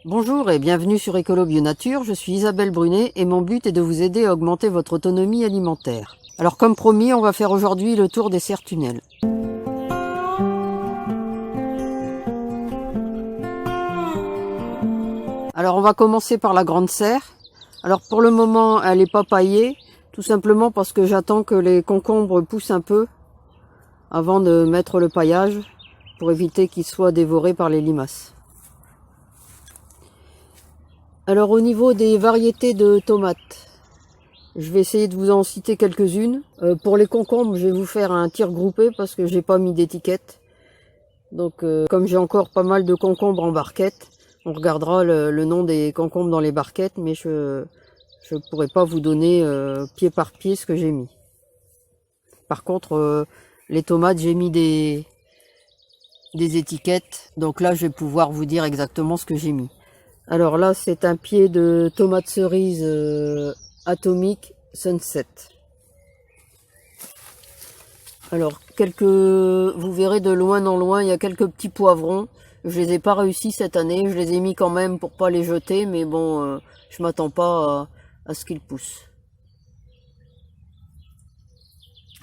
Bonjour et bienvenue sur Écolo Bio Nature, je suis Isabelle Brunet et mon but est de vous aider à augmenter votre autonomie alimentaire. Alors comme promis, on va faire aujourd'hui le tour des serres tunnels. Alors on va commencer par la grande serre. Alors pour le moment elle n'est pas paillée, tout simplement parce que j'attends que les concombres poussent un peu avant de mettre le paillage pour éviter qu'ils soient dévorés par les limaces. Alors au niveau des variétés de tomates, je vais essayer de vous en citer quelques-unes. Pour les concombres, je vais vous faire un tir groupé parce que j'ai pas mis d'étiquette. Donc comme j'ai encore pas mal de concombres en barquette, on regardera le nom des concombres dans les barquettes, mais je pourrais pas vous donner pied par pied ce que j'ai mis. Par contre, les tomates, j'ai mis des étiquettes, donc là je vais pouvoir vous dire exactement ce que j'ai mis. Alors là, c'est un pied de tomate cerise atomique Sunset. Alors, vous verrez de loin en loin, il y a quelques petits poivrons. Je les ai pas réussi cette année, je les ai mis quand même pour pas les jeter, mais bon, je m'attends pas à ce qu'ils poussent.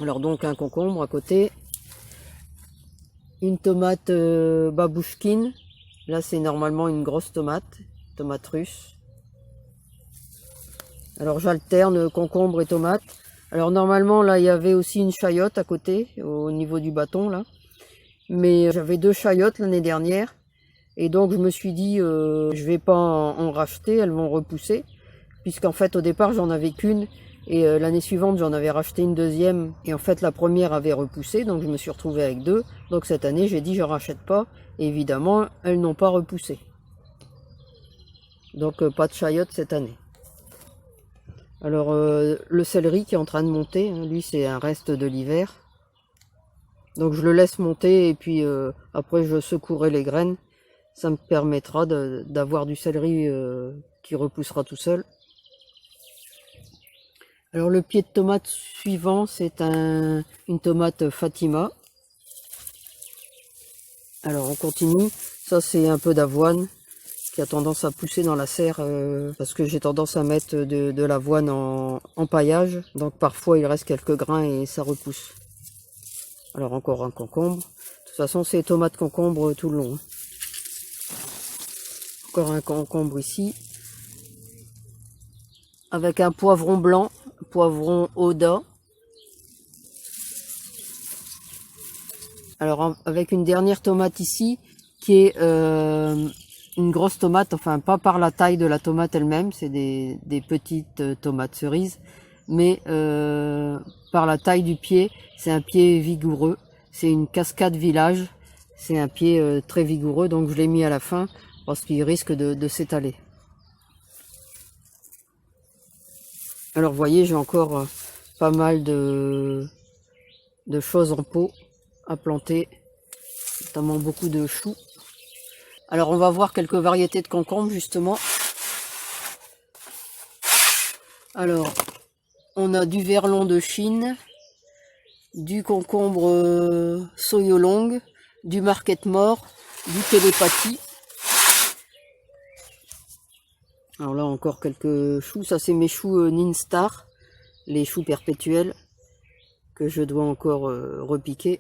Alors donc un concombre à côté. Une tomate babouchkine. Là, c'est normalement une grosse tomate russe. Alors j'alterne concombre et tomate. Alors normalement là il y avait aussi une chayotte à côté au niveau du bâton là. Mais j'avais 2 chayottes l'année dernière. Et donc je me suis dit je vais pas en racheter, elles vont repousser. Puisqu'en fait au départ j'en avais qu'une. Et l'année suivante j'en avais racheté une deuxième. Et en fait la première avait repoussé. Donc je me suis retrouvé avec 2. Donc cette année j'ai dit je rachète pas. Et évidemment elles n'ont pas repoussé. Donc pas de chayotte cette année. Alors le céleri qui est en train de monter, hein, lui c'est un reste de l'hiver. Donc je le laisse monter et puis après je secouerai les graines. Ça me permettra d'avoir du céleri qui repoussera tout seul. Alors le pied de tomate suivant, c'est une tomate Fatima. Alors on continue. Ça c'est un peu d'avoine qui a tendance à pousser dans la serre parce que j'ai tendance à mettre de l'avoine en paillage. Donc parfois il reste quelques grains et ça repousse. Alors encore un concombre. De toute façon c'est tomate concombre tout le long. Encore un concombre ici. Avec un poivron blanc, poivron Oda. Alors avec une dernière tomate ici qui est une grosse tomate, enfin pas par la taille de la tomate elle-même, c'est des petites tomates cerises, mais par la taille du pied, c'est un pied vigoureux, c'est une cascade village, c'est un pied très vigoureux, donc je l'ai mis à la fin parce qu'il risque de s'étaler. Alors vous voyez, j'ai encore pas mal de choses en pot à planter, notamment beaucoup de choux. Alors on va voir quelques variétés de concombres justement. Alors on a du verlon de Chine, du concombre soyolong, du market mort, du télépathie. Alors là encore quelques choux, ça c'est mes choux Ninstar, les choux perpétuels que je dois encore repiquer.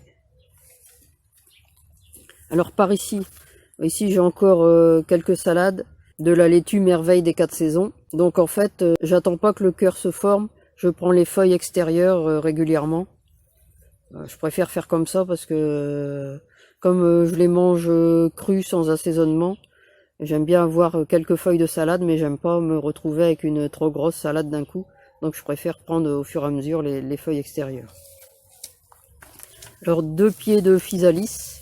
Alors par ici j'ai encore quelques salades, de la laitue merveille des 4 saisons. Donc en fait, j'attends pas que le cœur se forme, je prends les feuilles extérieures régulièrement. Je préfère faire comme ça parce que comme je les mange crues sans assaisonnement, j'aime bien avoir quelques feuilles de salade, mais j'aime pas me retrouver avec une trop grosse salade d'un coup. Donc je préfère prendre au fur et à mesure les feuilles extérieures. Alors 2 pieds de physalis,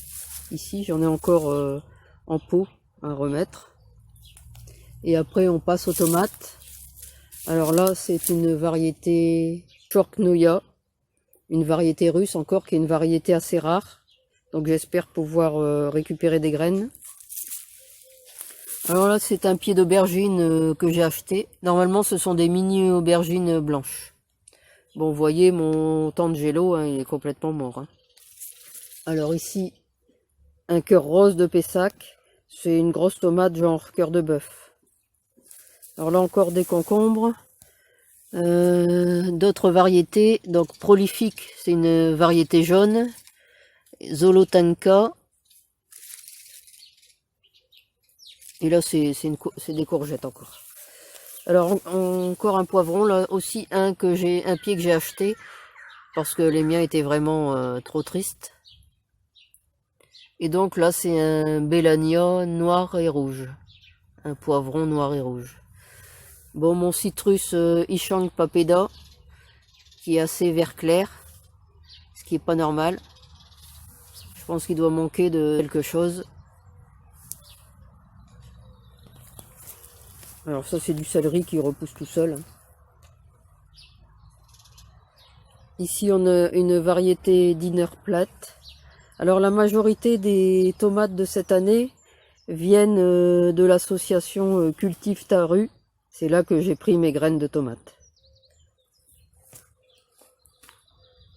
ici j'en ai encore en pot à remettre. Et après on passe aux tomates. Alors là c'est une variété Chorknoya, une variété russe encore qui est une variété assez rare. Donc j'espère pouvoir récupérer des graines. Alors là c'est un pied d'aubergine que j'ai acheté. Normalement ce sont des mini aubergines blanches. Bon vous voyez mon tangelo hein, il est complètement mort. Hein. Alors ici un cœur rose de Pessac. C'est une grosse tomate genre cœur de bœuf. Alors là encore des concombres. D'autres variétés, donc prolifique, c'est une variété jaune. Zolotanka. Et là c'est des courgettes encore. Alors encore un poivron, là aussi un pied que j'ai acheté parce que les miens étaient vraiment trop tristes. Et donc là c'est un Bélania noir et rouge, un poivron noir et rouge. Bon, mon citrus Ishang Papeda qui est assez vert clair, ce qui est pas normal. Je pense qu'il doit manquer de quelque chose. Alors ça c'est du céleri qui repousse tout seul. Ici on a une variété Dinner Plate. Alors la majorité des tomates de cette année viennent de l'association Cultive ta rue. C'est là que j'ai pris mes graines de tomates.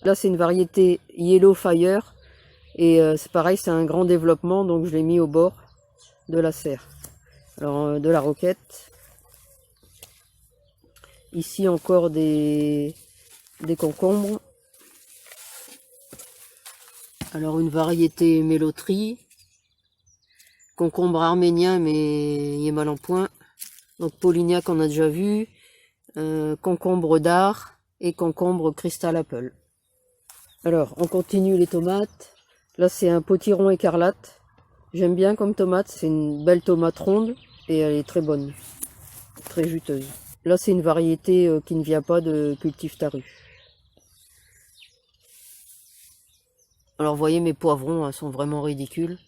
Là c'est une variété Yellow Fire. Et c'est pareil, c'est un grand développement, donc je l'ai mis au bord de la serre. Alors de la roquette. Ici encore des concombres. Alors une variété Mélotrie. Concombre arménien, mais il est mal en point. Donc Polignac on a déjà vu. Concombre d'art et concombre Crystal Apple. Alors on continue les tomates. Là c'est un potiron écarlate. J'aime bien comme tomate, c'est une belle tomate ronde et elle est très bonne, très juteuse. Là c'est une variété qui ne vient pas de Cultive ta rue. Alors vous voyez mes poivrons sont vraiment ridicules.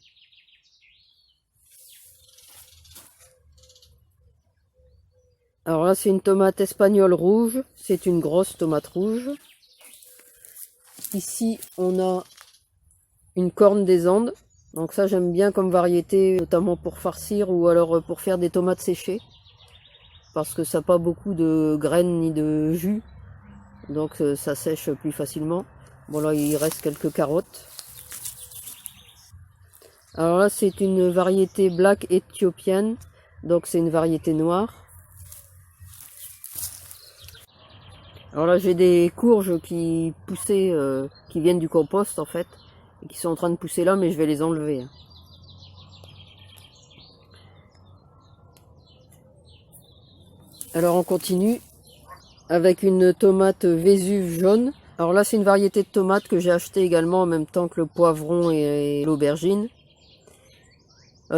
Alors là c'est une tomate espagnole rouge, c'est une grosse tomate rouge. Ici on a une corne des Andes, donc ça j'aime bien comme variété, notamment pour farcir ou alors pour faire des tomates séchées, parce que ça n'a pas beaucoup de graines ni de jus, donc ça sèche plus facilement. Bon là il reste quelques carottes. Alors là c'est une variété Black éthiopienne, donc c'est une variété noire. Alors là j'ai des courges qui poussaient, qui viennent du compost en fait, et qui sont en train de pousser là, mais je vais les enlever. Alors on continue avec une tomate Vésuve jaune. Alors là c'est une variété de tomate que j'ai acheté également en même temps que le poivron et l'aubergine.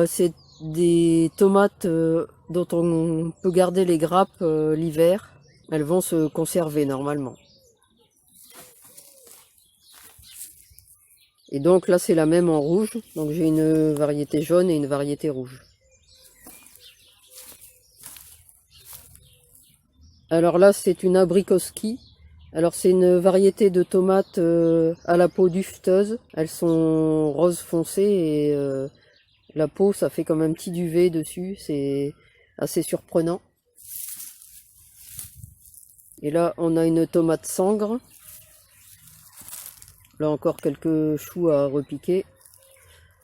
C'est des tomates dont on peut garder les grappes l'hiver. Elles vont se conserver normalement. Et donc là c'est la même en rouge, donc j'ai une variété jaune et une variété rouge. Alors là c'est une abrikoski. Alors c'est une variété de tomates à la peau dufteuse. Elles sont rose foncé et la peau ça fait comme un petit duvet dessus, c'est assez surprenant. Et là on a une tomate sangre. Là encore quelques choux à repiquer.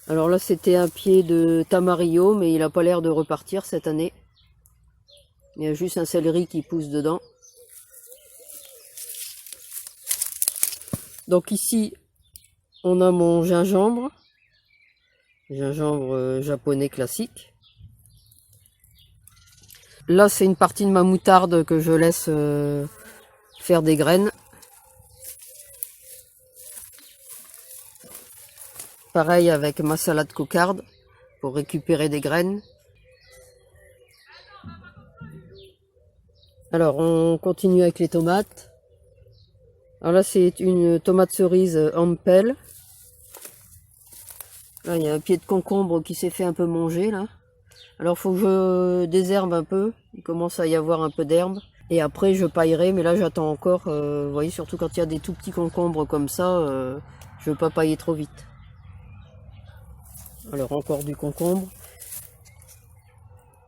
Alors là c'était un pied de tamarillo, mais il n'a pas l'air de repartir cette année. Il y a juste un céleri qui pousse dedans. Donc ici on a mon gingembre. Gingembre japonais classique. Là c'est une partie de ma moutarde que je laisse faire des graines. Pareil avec ma salade cocarde pour récupérer des graines. Alors on continue avec les tomates. Alors là c'est une tomate cerise en pelle. Là il y a un pied de concombre qui s'est fait un peu manger là. Alors faut que je désherbe un peu. Il commence à y avoir un peu d'herbe. Et après je paillerai, mais là j'attends encore. Vous voyez, surtout quand il y a des tout petits concombres comme ça, je veux pas pailler trop vite. Alors encore du concombre.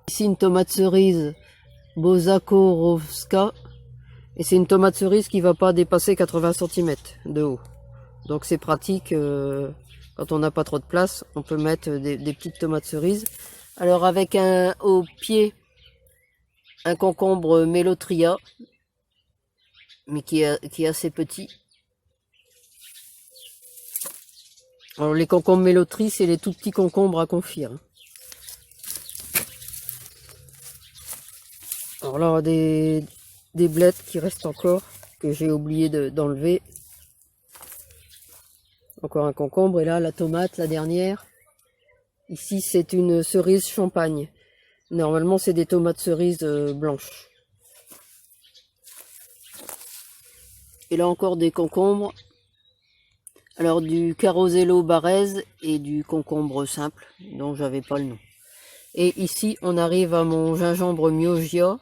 Ici une tomate cerise Bozakorovska. Et c'est une tomate cerise qui va pas dépasser 80 cm de haut. Donc c'est pratique Quand on n'a pas trop de place, on peut mettre des petites tomates cerises. Alors avec au pied, un concombre Mélotria, mais qui est assez petit. Alors les concombres Mélotris, c'est les tout petits concombres à confire. Alors là, des blettes qui restent encore, que j'ai oublié d'enlever. Encore un concombre, et là la tomate, la dernière. Ici c'est une cerise champagne. Normalement c'est des tomates cerises blanches. Et là encore des concombres. Alors du Carosello Barèze et du concombre simple, dont j'avais pas le nom. Et ici on arrive à mon gingembre Myogia,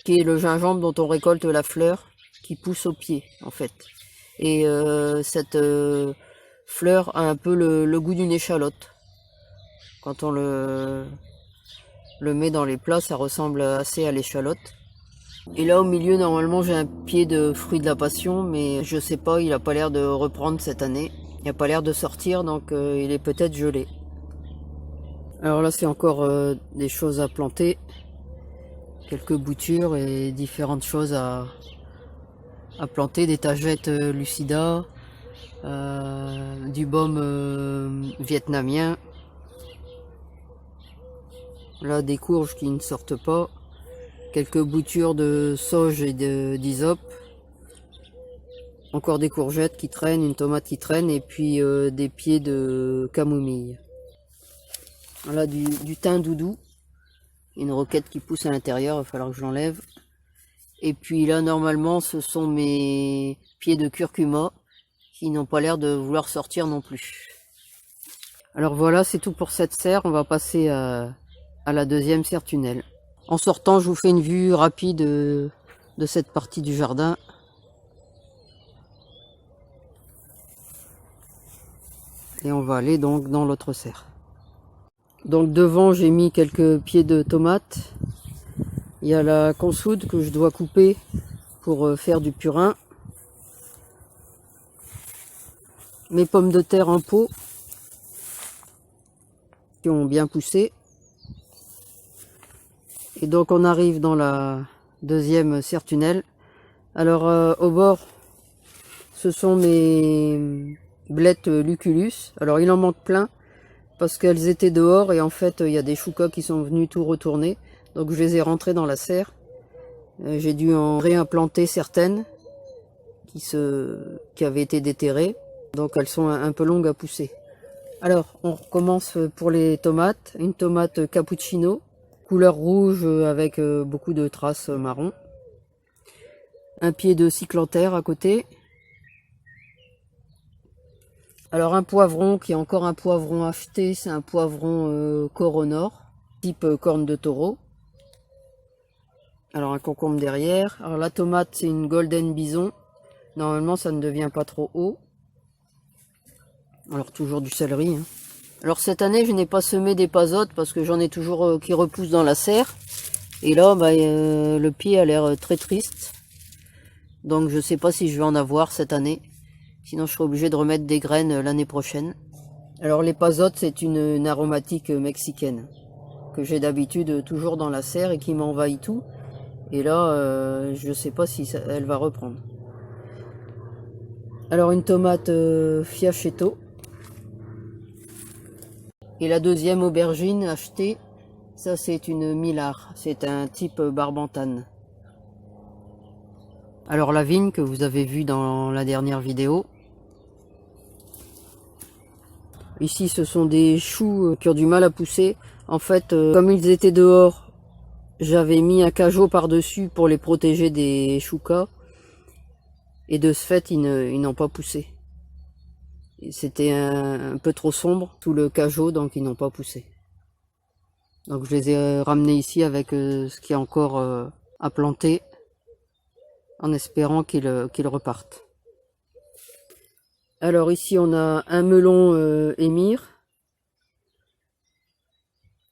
qui est le gingembre dont on récolte la fleur, qui pousse au pied en fait. Et cette fleur a un peu le goût d'une échalote. Quand on le met dans les plats, ça ressemble assez à l'échalote. Et là au milieu, normalement j'ai un pied de fruit de la passion, mais je sais pas, il a pas l'air de reprendre cette année. Il a pas l'air de sortir, donc il est peut-être gelé. Alors là c'est encore des choses à planter. Quelques boutures et différentes choses à planter, des tagettes lucida, du baume vietnamien. Là des courges qui ne sortent pas. Quelques boutures de sauge et d'hysope. Encore des courgettes qui traînent, une tomate qui traîne, et puis des pieds de camomille. Voilà du thym doudou. Une roquette qui pousse à l'intérieur, il va falloir que je l'enlève. Et puis là, normalement, ce sont mes pieds de curcuma qui n'ont pas l'air de vouloir sortir non plus. Alors voilà, c'est tout pour cette serre. On va passer à la deuxième serre tunnel. En sortant, je vous fais une vue rapide de cette partie du jardin. Et on va aller donc dans l'autre serre. Donc devant, j'ai mis quelques pieds de tomates. Il y a la consoude que je dois couper pour faire du purin. Mes pommes de terre en pot qui ont bien poussé. Et donc on arrive dans la deuxième serre tunnel. Alors au bord, ce sont mes blettes lucullus. Alors il en manque plein parce qu'elles étaient dehors et en fait il y a des choucas qui sont venus tout retourner. Donc je les ai rentrées dans la serre. J'ai dû en réimplanter certaines qui avaient été déterrées. Donc elles sont un peu longues à pousser. Alors on recommence pour les tomates. Une tomate cappuccino, couleur rouge avec beaucoup de traces marron. Un pied de cyclanthère à côté. Alors un poivron qui est encore un poivron acheté, c'est un poivron Coronor, type corne de taureau. Alors un concombre derrière. Alors la tomate c'est une Golden Bison. Normalement ça ne devient pas trop haut. Alors toujours du céleri. Hein. Alors cette année je n'ai pas semé des pasotes parce que j'en ai toujours qui repoussent dans la serre. Et là le pied a l'air très triste. Donc je ne sais pas si je vais en avoir cette année. Sinon je serai obligé de remettre des graines l'année prochaine. Alors les pasotes c'est une aromatique mexicaine que j'ai d'habitude toujours dans la serre et qui m'envahit tout. Et là je ne sais pas si elle va reprendre. Alors une tomate fiacchetto. Et la deuxième aubergine achetée, ça c'est une Millard, c'est un type barbantane. Alors la vigne que vous avez vue dans la dernière vidéo. Ici ce sont des choux qui ont du mal à pousser. En fait, comme ils étaient dehors, j'avais mis un cajot par-dessus pour les protéger des choucas. Et de ce fait, ils n'ont pas poussé. C'était un peu trop sombre sous le cajot, donc ils n'ont pas poussé. Donc je les ai ramenés ici avec ce qu'il y a encore à planter, en espérant qu'ils repartent. Alors ici on a un melon émir.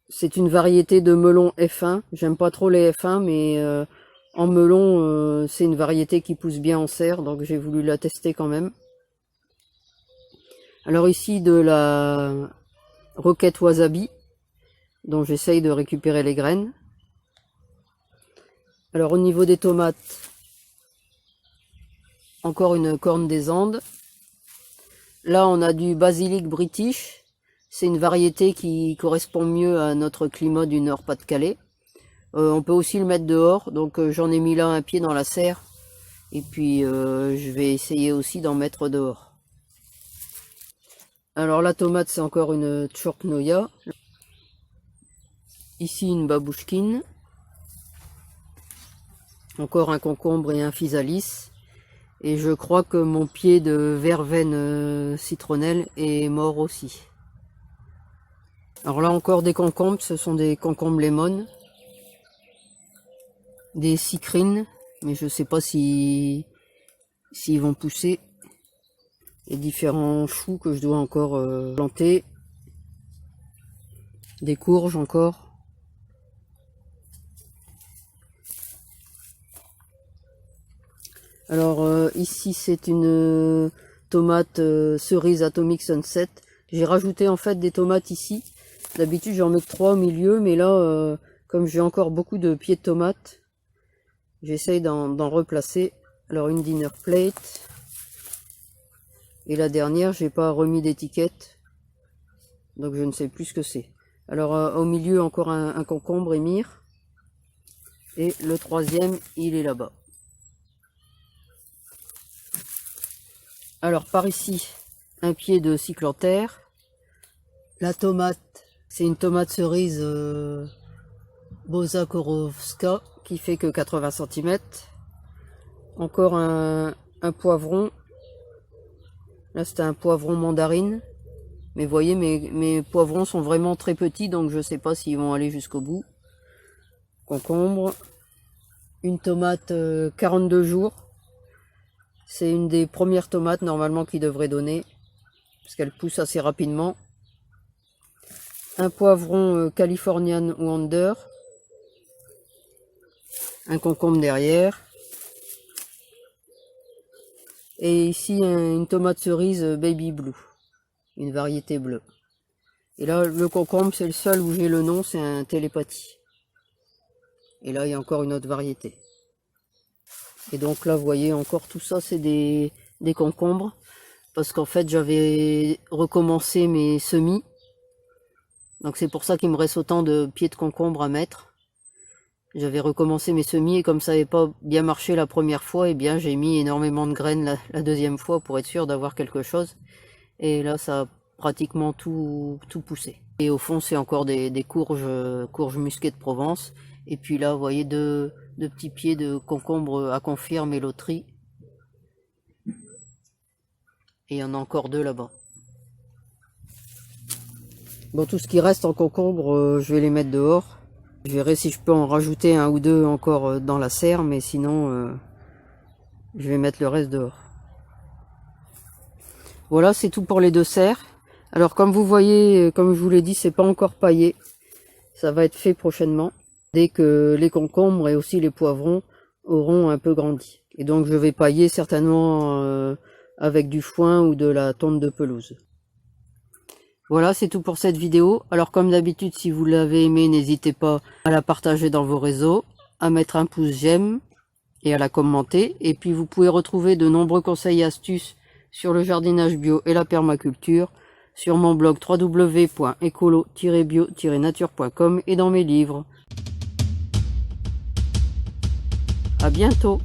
C'est une variété de melon F1. J'aime pas trop les F1, mais en melon c'est une variété qui pousse bien en serre, donc j'ai voulu la tester quand même. Alors ici de la roquette wasabi, dont j'essaye de récupérer les graines. Alors au niveau des tomates, encore une corne des Andes. Là on a du basilic british, c'est une variété qui correspond mieux à notre climat du Nord-Pas-de-Calais. On peut aussi le mettre dehors, donc j'en ai mis là un pied dans la serre, et puis je vais essayer aussi d'en mettre dehors. Alors la tomate c'est encore une tchorknoya, ici une babouchkine. Encore un concombre et un physalis. Et je crois que mon pied de verveine citronnelle est mort aussi. Alors là encore des concombres, ce sont des concombres lemon. Des cicrines, mais je sais pas s'ils vont pousser. Et différents choux que je dois encore planter. Des courges encore. Alors ici c'est une tomate cerise atomic sunset. J'ai rajouté en fait des tomates ici. D'habitude j'en mets que 3 au milieu, mais là comme j'ai encore beaucoup de pieds de tomates, j'essaye d'en replacer. Alors une dinner plate. Et la dernière j'ai pas remis d'étiquette, donc je ne sais plus ce que c'est. Alors au milieu encore un concombre émir. Et le troisième il est là-bas. Alors par ici, un pied de cyclothère. La tomate, c'est une tomate cerise Bozakorovska qui fait que 80 cm. Encore un poivron. Là c'est un poivron mandarine. Mais vous voyez, mes poivrons sont vraiment très petits, donc je ne sais pas s'ils vont aller jusqu'au bout. Concombre. Une tomate 42 jours. C'est une des premières tomates normalement qui devrait donner, parce qu'elle pousse assez rapidement. Un poivron Californian Wonder. Un concombre derrière. Et ici une tomate cerise Baby Blue, une variété bleue. Et là le concombre c'est le seul où j'ai le nom, c'est un télépathie. Et là il y a encore une autre variété. Et donc là vous voyez encore tout ça c'est des concombres, parce qu'en fait j'avais recommencé mes semis, donc c'est pour ça qu'il me reste autant de pieds de concombre à mettre. J'avais recommencé mes semis et comme ça n'avait pas bien marché la première fois, et bien j'ai mis énormément de graines la deuxième fois pour être sûr d'avoir quelque chose. Et là ça a pratiquement tout poussé. Et au fond c'est encore des courges musquées de Provence. Et puis là vous voyez deux petits pieds de concombre à confirme et loterie. Et il y en a encore deux là-bas. Bon, tout ce qui reste en concombre, je vais les mettre dehors. Je verrai si je peux en rajouter un ou deux encore dans la serre, mais sinon je vais mettre le reste dehors. Voilà, c'est tout pour les deux serres. Alors comme vous voyez, comme je vous l'ai dit, c'est pas encore paillé. Ça va être fait prochainement, dès que les concombres et aussi les poivrons auront un peu grandi. Et donc je vais pailler certainement avec du foin ou de la tonte de pelouse. Voilà, c'est tout pour cette vidéo. Alors comme d'habitude, si vous l'avez aimé, n'hésitez pas à la partager dans vos réseaux, à mettre un pouce j'aime et à la commenter. Et puis vous pouvez retrouver de nombreux conseils et astuces sur le jardinage bio et la permaculture sur mon blog www.ecolo-bio-nature.com et dans mes livres. À bientôt!